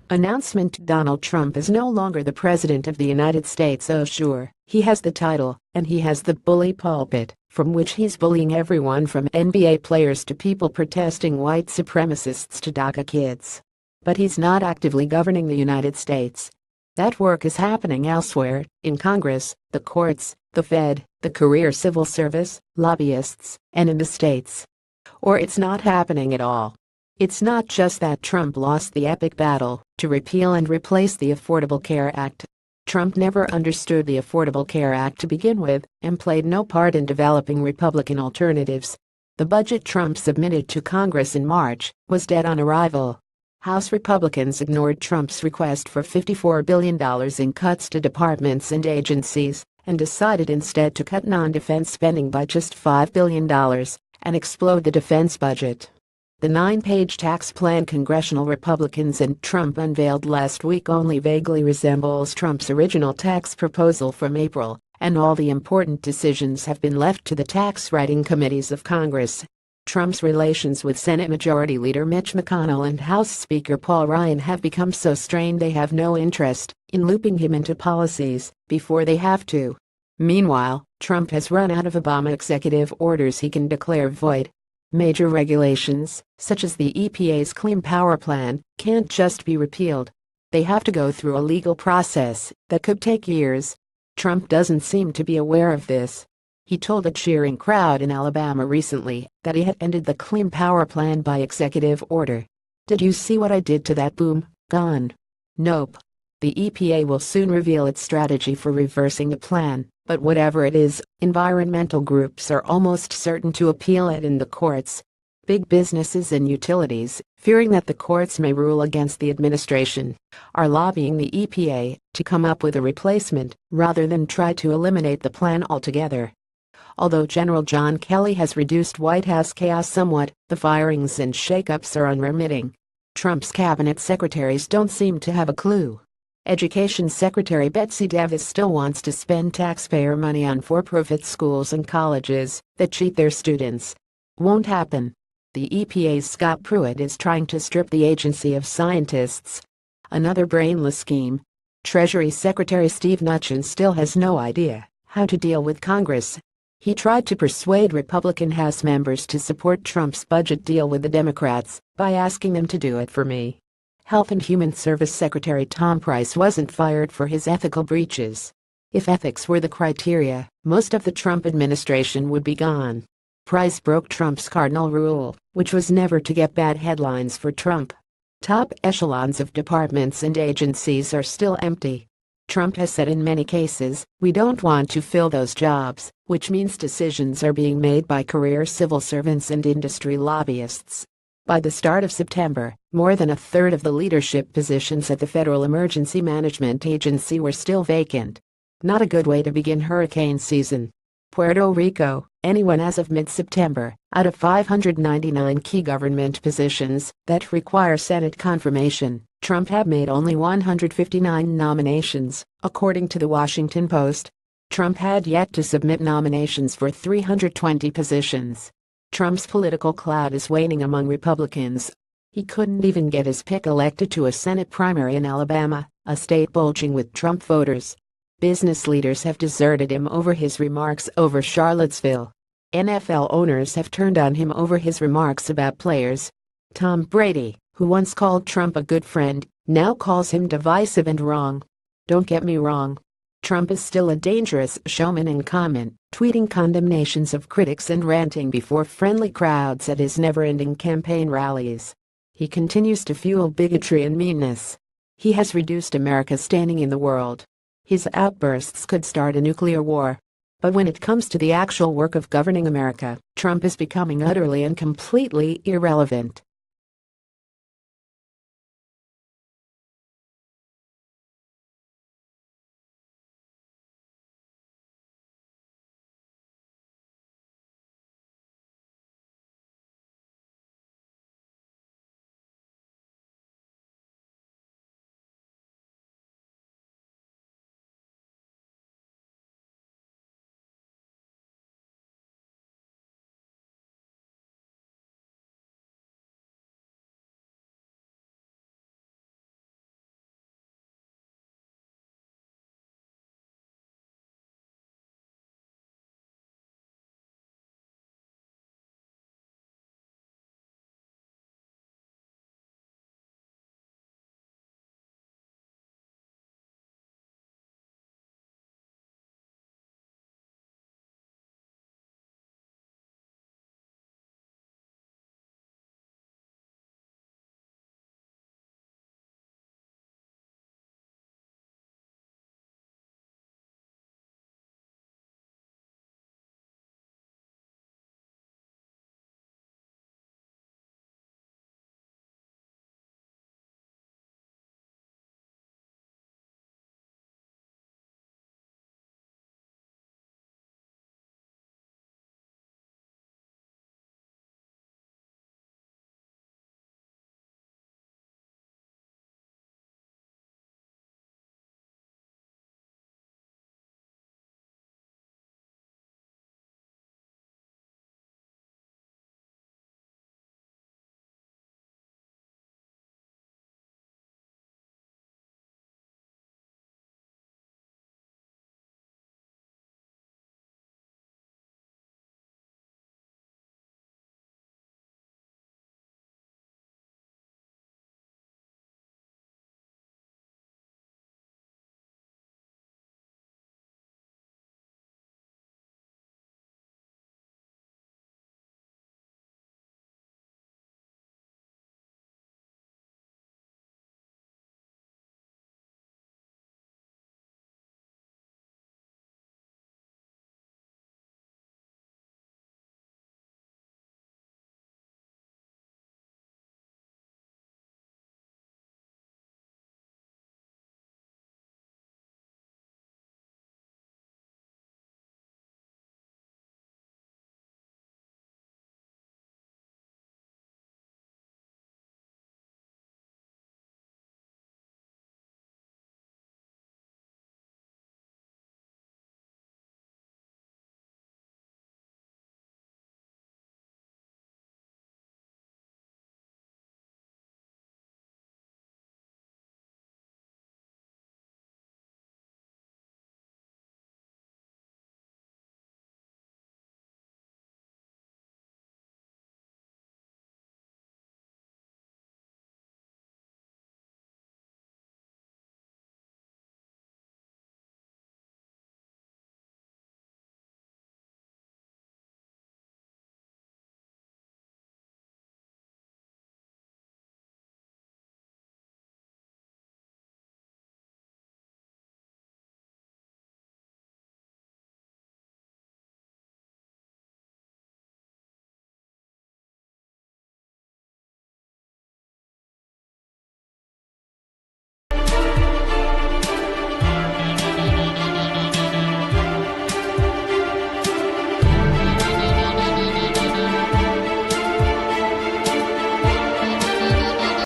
Announcement: Donald Trump is no longer the President of the United States. Oh sure, he has the title, and he has the bully pulpit, from which he's bullying everyone from NBA players to people protesting white supremacists to DACA kids. But he's not actively governing the United States. That work is happening elsewhere, in Congress, the courts, the Fed, the career civil service, lobbyists, and in the states. Or it's not happening at all. It's not just that Trump lost the epic battle to repeal and replace the Affordable Care Act. Trump never understood the Affordable Care Act to begin with and played no part in developing Republican alternatives. The budget Trump submitted to Congress in March was dead on arrival. House Republicans ignored Trump's request for $54 billion in cuts to departments and agencies and decided instead to cut non-defense spending by just $5 billion and explode the defense budget. The 9-page tax plan congressional Republicans and Trump unveiled last week only vaguely resembles Trump's original tax proposal from April, and all the important decisions have been left to the tax-writing committees of Congress. Trump's relations with Senate Majority Leader Mitch McConnell and House Speaker Paul Ryan have become so strained they have no interest in looping him into policies before they have to. Meanwhile, Trump has run out of Obama executive orders he can declare void. Major regulations, such as the EPA's Clean Power Plan, can't just be repealed. They have to go through a legal process that could take years. Trump doesn't seem to be aware of this. He told a cheering crowd in Alabama recently that he had ended the Clean Power Plan by executive order. "Did you see what I did to that? Boom, gone." Nope. The EPA will soon reveal its strategy for reversing the plan, but whatever it is, environmental groups are almost certain to appeal it in the courts. Big businesses and utilities, fearing that the courts may rule against the administration, are lobbying the EPA to come up with a replacement rather than try to eliminate the plan altogether. Although General John Kelly has reduced White House chaos somewhat, the firings and shakeups are unremitting. Trump's cabinet secretaries don't seem to have a clue. Education Secretary Betsy DeVos still wants to spend taxpayer money on for-profit schools and colleges that cheat their students. Won't happen. The EPA's Scott Pruitt is trying to strip the agency of scientists. Another brainless scheme. Treasury Secretary Steve Mnuchin still has no idea how to deal with Congress. He tried to persuade Republican House members to support Trump's budget deal with the Democrats by asking them to do it for me. Health and Human Service Secretary Tom Price wasn't fired for his ethical breaches. If ethics were the criteria, most of the Trump administration would be gone. Price broke Trump's cardinal rule, which was never to get bad headlines for Trump. Top echelons of departments and agencies are still empty. Trump has said in many cases, "We don't want to fill those jobs," which means decisions are being made by career civil servants and industry lobbyists. By the start of September, more than a third of the leadership positions at the Federal Emergency Management Agency were still vacant. Not a good way to begin hurricane season. Puerto Rico, anyone as of mid-September, out of 599 key government positions that require Senate confirmation, Trump had made only 159 nominations, according to the Washington Post. Trump had yet to submit nominations for 320 positions. Trump's political clout is waning among Republicans. He couldn't even get his pick elected to a Senate primary in Alabama, a state bulging with Trump voters. Business leaders have deserted him over his remarks over Charlottesville. NFL owners have turned on him over his remarks about players. Tom Brady, who once called Trump a good friend, now calls him divisive and wrong. Don't get me wrong. Trump is still a dangerous showman and comment, tweeting condemnations of critics and ranting before friendly crowds at his never-ending campaign rallies. He continues to fuel bigotry and meanness. He has reduced America's standing in the world. His outbursts could start a nuclear war. But when it comes to the actual work of governing America, Trump is becoming utterly and completely irrelevant.